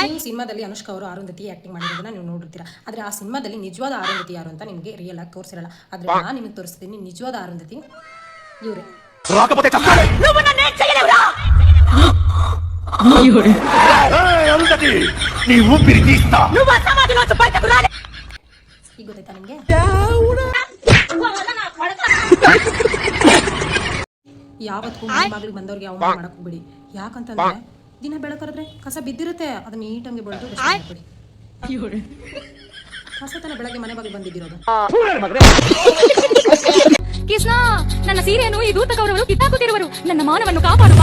ನೀವು ಸಿನಿಮಾದಲ್ಲಿ ಅನುಷ್ಕಾ ಅವರು ಅರುಂಧತಿ ಆಕ್ಟಿಂಗ್ ಮಾಡಿರೋದನ್ನ ನೀವು ನೋಡಿರ್ತೀರಾ. ಆದರೆ ಆ ಸಿನಿಮಾದಲ್ಲಿ ನಿಜವಾದ ಅರುಂಧತಿ ಯಾರು ಅಂತ ನಿಮಗೆ ರಿಯಲ್ ಆಗಿ ತೋರಿಸಿರಲ್ಲ. ಆದರೆ ನಾನು ನಿಮಗೆ ತೋರಿಸ್ತೀನಿ ನಿಜವಾದ ಅರುಂಧತಿ ಇವರೇ. ಈಗ ಗೊತ್ತಾಯ್ತಾ ನಿಮ್ಗೆ? ಯಾವತ್ತೂ ಮಗಳಿಗೆ ಬಂದವ್ರಿಗೆ ಅವಮಾನ ಮಾಡಕ್ ಹೋಗ್ಬಿಡಿ. ಯಾಕಂತಂದ್ರೆ ದಿನ ಬೆಳಕರಿದ್ರೆ ಕಸ ಬಿದ್ದಿರುತ್ತೆ, ಅದನ್ನ ನೀಟಾಗಿ ಬೆಳೆದು ಬಿಡಿ. ಕಸ ತನ ಬೆಳಗ್ಗೆ ಮನೆ ಬಗ್ಗೆ ಬಂದಿದ್ದಿರೋದು. ಕೃಷ್ಣ, ನನ್ನ ಸೀರೆಯನ್ನು ಈ ದೂತ ಕೌರವರು ಕಿತ್ತಾಕುತ್ತಿರುವರು, ನನ್ನ ಮಾನವನ್ನು ಕಾಪಾಡುವ.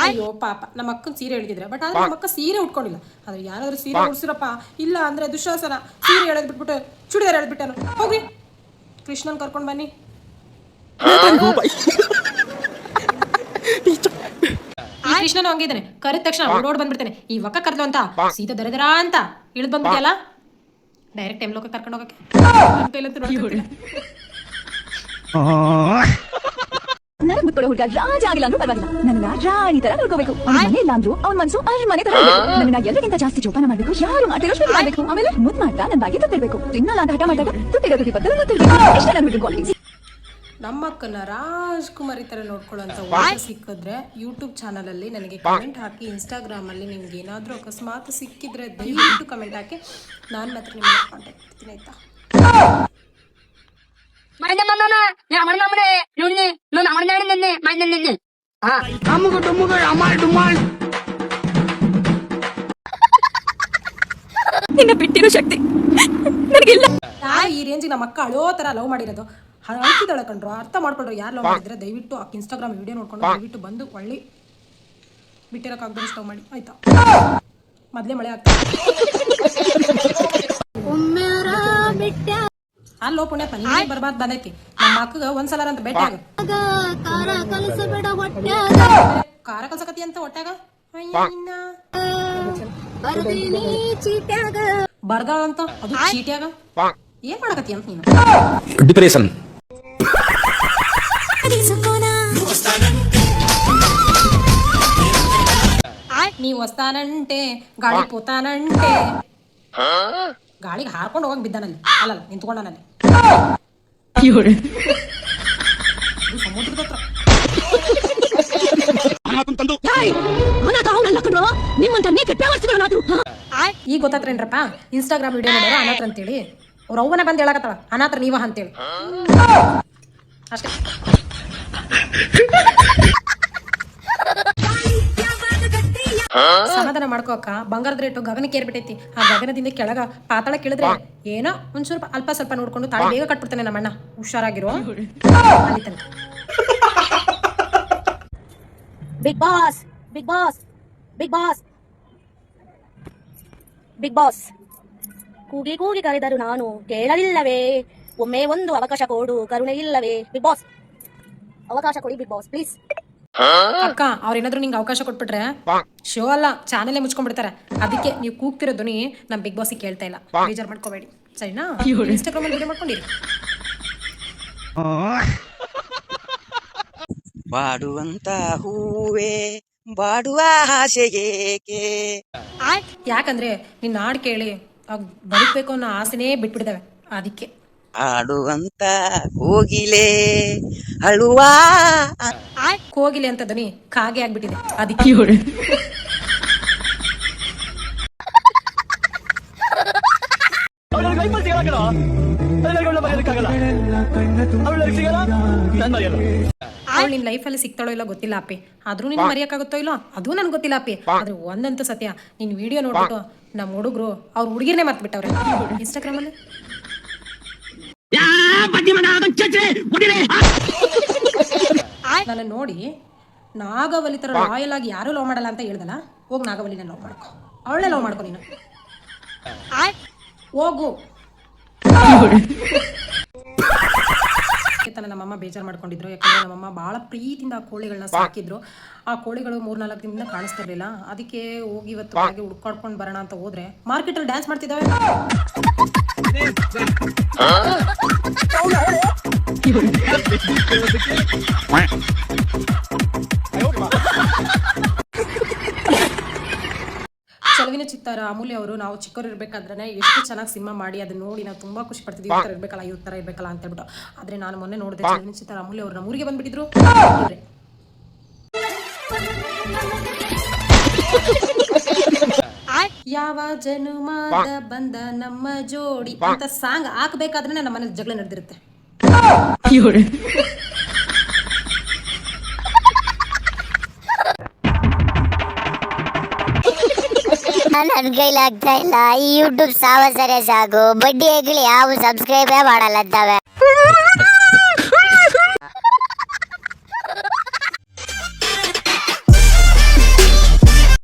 ಅಯ್ಯೋ ಪಾಪ, ನಮ್ಮ ಅಕ್ಕನ ಸೀರೆ ಹೇಳಿದ್ರೆ, ಬಟ್ ಆದ್ರೆ ನಮ್ಮ ಅಕ್ಕ ಸೀರೆ ಉಟ್ಕೊಂಡಿಲ್ಲ. ಆದ್ರೆ ಯಾರಾದ್ರೂ ಸೀರೆ ಉಡ್ಸಿರಪ್ಪ, ಇಲ್ಲ ಅಂದ್ರೆ ದುಶ್ಯಾಸನ ಸೀರೆ ಎಳೆದ್ಬಿಟ್ಟು ಚೂಡಿದಾರ ಎಳೆದ್ಬಿಟ್ಟನು. ಹೋಗಿ ಕೃಷ್ಣನ್ ಕರ್ಕೊಂಡ್ ಬನ್ನಿ. ಈ ಕೃಷ್ಣನು ಹಂಗಿದ್ದಾನೆ, ಕರೆದ ತಕ್ಷಣ ಓಡೋಡ್ ಬಂದ್ಬಿಡ್ತಾನೆ. ಈ ಒಕ್ಕ ಕರ್ದು ಅಂತ ಸೀದಾ ದರದರ ಅಂತ ಇಳಿದ್ ಬಂದ್ಬಿಟ್ಟಿಯಲ್ಲ, ಡೈರೆಕ್ಟ್ ಎಮ್ಲೋಕ ಕರ್ಕೊಂಡು ಹೋಗಕ್ಕೆ. ನನಗ್ ಮುತ್ಕೊಡೋ ಹುಡುಗ ರಾಜ ಆಗಿಲ್ಲ ಅಂದ್ರೂ ಪರವಾಗಿಲ್ಲ, ನನ್ನ ರಾಣಿ ತರ ನೋಡ್ಕೋಬೇಕು. ಅವ್ನ ಮನೆ ಇಲ್ಲ ಅಂದ್ರು ಅವ್ನ ಮನ್ಸು ಮನೆ ತರ ನನ್ನ ಎಲ್ಲರಿಗಿಂತ ಜಾಸ್ತಿ ಜೋಪಾನ ಮಾಡ್ಬೇಕು, ಯಾರು ಮಾಡ್ತಿರೋ ಮಾಡ್ಬೇಕು. ಆಮೇಲೆ ಮುದ್ ಮಾಡ್ತಾ ನನ್ ಬಾಗಿ ತುತ್ತಿರ್ಬೇಕು, ತಿನ್ನಲ್ಲ ಅಂತ ಹಠ ಮಾಡಿದಾಗ ತುತ್ತಿರೋ ತುಟಿ ಬದಲು ಗೊತ್ತಿರ್ಬೇಕು. ಎಷ್ಟೇ ನನ್ ಬಿಟ್ಟು ಕ್ವಾಲಿಟೀಸ್. ನಮ್ಮ ಅಕ್ಕನ ರಾಜ್ಕುಮಾರಿ ತರ ನೋಡ್ಕೊಳ್ಳೋಂಥ ವಾಯ್ಸ್ ಸಿಕ್ಕಿದ್ರೆ ಯೂಟ್ಯೂಬ್ ಚಾನಲ್ ಅಲ್ಲಿ ನನಗೆ ಕಮೆಂಟ್ ಹಾಕಿ, ಇನ್ಸ್ಟಾಗ್ರಾಮ್ ಅಲ್ಲಿ ನಿಮ್ಗೆ ಏನಾದ್ರೂ ಅಕಸ್ಮಾತ್ ಸಿಕ್ಕಿದ್ರೆ ದಯವಿಟ್ಟು ಕಮೆಂಟ್ ಹಾಕಿ, ನಾನು ಮಾತ್ರ ನಿಮ್ಮನ್ನ ಕಾಂಟ್ಯಾಕ್ಟ್ ಮಾಡ್ತೀನಿ. ಆಯ್ತಾ? ನಿನ್ನ ಬಿಟ್ಟಿರೋ ಶಕ್ತಿ ನನಗಿಲ್ಲ. ಈ ರೇಂಜಿಗೆ ನಮ್ಮ ಅಕ್ಕ ಅಳೋ ತರ ಲವ್ ಮಾಡಿರೋದು ಅಳ್ತಿದ್ದಾಳೆ ಕಂಡ್ರು. ಅರ್ಥ ಮಾಡ್ಕೊಂಡ್ರು ಯಾರು ಲವ್ ಮಾಡಿದ್ರೆ ದಯವಿಟ್ಟು ಇನ್ಸ್ಟಾಗ್ರಾಮ್ ವಿಡಿಯೋ ನೋಡ್ಕೊಂಡು ದಯವಿಟ್ಟು ಬಂದು ಒಳ್ಳೆ ಬಿಟ್ಟಿರೋಕ್ಕಾಗ್ದು ಸ್ಟವ್ ಮಾಡಿ. ಆಯ್ತಾ? ಮೊದಲೇ ಮಳೆ ಆಗ್ತದೆ. ಅಲ್ಲೋ ಪುಣ್ಯಪ್ಪ, ನಿಮಗೆ ಬರ್ಬಾರ್ದು ಬಂದೈತಿ. ನಮ್ಮ ಅಕ್ಕಗ ಒಂದ್ಸಲ ಅಂತ ಭೇಟಿ ಆಗ ಖಾರ ಕಲ್ಸಕತಿ ಅಂತ ಹೊಟ್ಟಾಗ ಬರ್ದಾಳಂತ ಅದು ಚೀಟ್ಯಾಗ ಏನ್ ಮಾಡಕತಿ ಅಂತ ನೀನು ಡಿಪ್ರೆಷನ್. ನೀವ್ ವಸ್ತಾನಂಟೆ ಗಾಳಿ ಪೋತಾನಂಟೆ, ಗಾಳಿಗೆ ಹಾರ್ಕೊಂಡು ಹೋಗಂಗ್ ಬಿದ್ದಾನಲ್ಲಿ, ಅಲ್ಲ ನಿಂತ್ಕೊಂಡನಲ್ಲಿ ಸಮುದ್ರದ ಹತ್ರ. ಈಗ ಗೊತ್ತಾತ್ರೇನ್ರಪ್ಪ, ಇನ್ಸ್ಟಾಗ್ರಾಮ್ ವಿಡಿಯೋ ನೋಡೋರು ಅನಾಥರ ಅಂತೇಳಿ ಅವ್ರ ಅವ್ವನ ಬಂದು ಹೇಳಕತ್ತಾಳ ಅನಾಥರ ನೀವ ಅಂತೇಳಿ. ಅಷ್ಟೇ. ಸಮಾಧಾನ ಮಾಡ್ಕೋ ಅಕ್ಕ, ಬಂಗಾರದ ರೇಟು ಗಗನಕ್ಕೆ ಏರ್ಬಿಟ್ಟೈತಿ. ಆ ಗಗನದಿಂದ ಕೆಳಗ ಪಾತಾಳ ಕೇಳಿದ್ರೆ ಏನೋ ಒಂಚೂರು ಅಲ್ಪ ಸ್ವಲ್ಪ ನೋಡ್ಕೊಂಡು ತಾಳಿ ಬೇಗ ಕಟ್ಬಿಡ್ತಾನೆ ನಮ್ಮಣ್ಣ. ಹುಷಾರಾಗಿರೋ. ಅಲ್ಲಿ ತನಕ Bigg Boss, Bigg Boss, Bigg Boss, Bigg Boss. ಕೂಗಿ ಕೂಗಿ ಕರೆದರು ನಾನು ಕೇಳಲಿಲ್ಲವೇ, ಒಮ್ಮೆ ಒಂದು ಅವಕಾಶ ಕೊಡು ಕರುಣೆ ಇಲ್ಲವೇ. ಬಿಗ್ ಬಾಸ್ ಅವಕಾಶ ಕೊಡಿ ಬಿಗ್ ಬಾಸ್ ಪ್ಲೀಸ್. ಅಕ್ಕ ಅವ್ರೇನಾದ್ರು ನಿಂಗೆ ಅವಕಾಶ ಕೊಟ್ಬಿಟ್ರೆ ಶೋ ಅಲ್ಲ ಚಾನೆಲ್ ಮುಚ್ಕೊಂಡ್ಬಿಡ್ತಾರೆ. ಅದಕ್ಕೆ ನೀವು ಕೂಗ್ತಿರೋ ಧ್ವನಿ ನಮ್ ಬಿಗ್ ಬಾಸ್ ಕೇಳ್ತಾ ಇಲ್ಲ, ಬೇಜಾರ್ ಮಾಡ್ಕೋಬೇಡಿ ಸರಿನಾ? ಇನ್ಸ್ಟಾಗ್ರಾಮ್ ಅಲ್ಲಿ ವಿಡಿಯೋ ಮಾಡ್ಕೊಂಡಿರಿ. ಬಾಡುವಂತ ಹೂವೇ ಬಾಡುವ ಆಸೆಗೇಕೆ. ಯಾಕಂದ್ರೆ ನಿನ್ನ ಹಾಡು ಕೇಳಿ ಬದುಕಬೇಕು ಅನ್ನೋ ಆಸೆನೇ ಬಿಟ್ಬಿಡ್ತವೆ. ಅದಕ್ಕೆ ಆಡುವಂತ ಕೋಗಿಲೆ ಅಳುವ ಕೋಗಿಲೆ ಅಂತ ಧ್ವನಿ ಕಾಗೆ ಆಗ್ಬಿಟ್ಟಿದೆ. ಅದಕ್ಕೆ ನಿನ್ ಲೈಫ್ ಅಲ್ಲಿ ಸಿಗ್ತಾಳೋ ಇಲ್ಲ ಗೊತ್ತಿಲ್ಲ ಅಪ್ಪಿ, ಆದ್ರೂ ನಿನ್ ಮರೆಯಕ್ಕಾಗುತ್ತೋ ಇಲ್ಲೋ ಅದು ನನ್ಗೆ ಗೊತ್ತಿಲ್ಲ ಅಪ್ಪಿ. ಆದ್ರೆ ಒಂದಂತೂ ಸತ್ಯ, ನಿನ್ ವಿಡಿಯೋ ನೋಡ್ಬಿಟ್ಟು ನಮ್ಮ ಹುಡುಗರು ಅವ್ರ ಹುಡುಗಿರ್ನೇ ಮರ್ತ್ ಬಿಟ್ಟವ್ರೆ ಇನ್ಸ್ಟಾಗ್ರಾಮ್ ಅಲ್ಲಿ. ನನ್ನ ನೋಡಿ ನಾಗವಲ್ಲಿ ತರ ರಾಯಲ್ ಆಗಿ ಯಾರು ಲವ್ ಮಾಡಲ್ಲ ಅಂತ ಹೇಳ್ದಲ್ಲ, ಹೋಗಿ ನಾಗವಲ್ಲಿನ ಲವ್ ಮಾಡ್ಕೊ, ಅವಳೇ ಲವ್ ಮಾಡ್ಕೊ ನೀನು. ಹೋಗು. ನಮ್ಮಮ್ಮ ಬೇಜಾರು ಮಾಡ್ಕೊಂಡಿದ್ರು, ಯಾಕಂದ್ರೆ ನಮ್ಮಮ್ಮ ಬಹಳ ಪ್ರೀತಿಯಿಂದ ಆ ಕೋಳಿಗಳನ್ನ ಸಾಕಿದ್ರು. ಆ ಕೋಳಿಗಳು 3-4 ದಿನದಿಂದ ಕಾಣಿಸ್ತಿರ್ಲಿಲ್ಲ. ಅದಕ್ಕೆ ಹೋಗಿ ಇವತ್ತು ಬೆಳಗ್ಗೆ ಹುಡ್ಕಾಡ್ಕೊಂಡು ಬರೋಣ ಅಂತ ಹೋದ್ರೆ ಮಾರ್ಕೆಟ್ ಅಲ್ಲಿ ಡ್ಯಾನ್ಸ್ ಮಾಡ್ತಿದ್ದಾವೆ. ಚೆಲುವಿನ ಚಿತ್ತಾರ ಅಮೂಲ್ಯ ಅವರು ನಾವು ಚಿಕ್ಕವರು ಇರಬೇಕಾದ್ರೆ ಎಷ್ಟು ಚೆನ್ನಾಗಿ ಸಿನಿಮಾ ಮಾಡಿ ಅದನ್ನ ನೋಡಿ ನಾವು ತುಂಬಾ ಖುಷಿ ಪಡ್ತಿದ್ವಿ. ಈ ಥರ ಇರಬೇಕಲ್ಲ, ಈ ಥರ ಇರಬೇಕಲ್ಲ ಅಂತ ಹೇಳ್ಬಿಟ್ಟು. ಆದ್ರೆ ನಾನು ಮೊನ್ನೆ ನೋಡಿದೆ ಚೆಲುವಿನ ಚಿತ್ತಾರ ಅಮೂಲ್ಯ ಅವರು ನಮ್ಮೂರಿಗೆ ಬಂದ್ಬಿಟ್ಟಿದ್ರು. ಯಾವ ಜನುಮಾದ ಬಂದ ನಮ್ಮ ಜೋಡಿ ಅಂತ ಸಾಂಗ್ ಹಾಕ್ಬೇಕಾದ್ರೆ ನಮ್ಮ ಮನೇಲಿ ಜಗಳ ನಡೆದಿರುತ್ತೆ. ನನ್ ಕೈಲಾಗ್ತಾ ಇಲ್ಲ. ಈ ಯೂಟ್ಯೂಬ್ ಸಾವಸರೆ ಸಾಕು. ಬಡ್ಡಿ ಹೆಗ್ಲಿ ಯಾವ ಸಬ್ಸ್ಕ್ರೈಬೇ ಮಾಡಲ್ಲ.